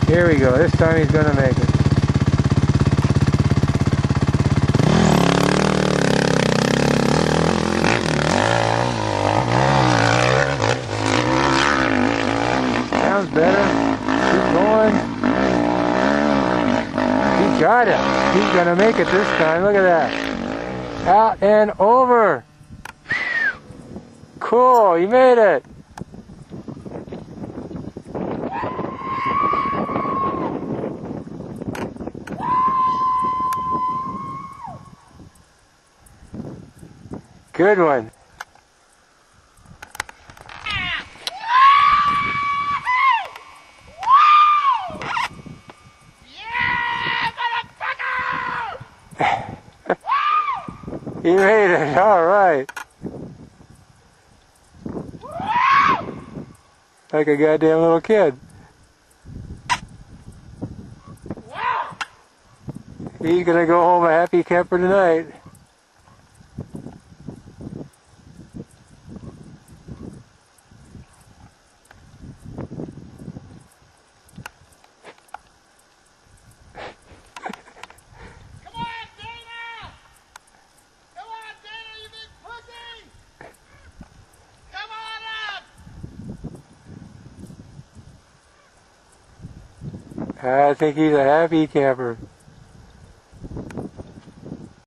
Here we go. This time he's gonna make it. Sounds better. Keep going. He got it. He's gonna make it this time. Look at that. Out and over. Cool. He made it. Good one. He made it. All right. Like a goddamn little kid. He's gonna go home a happy camper tonight. I think he's a happy camper.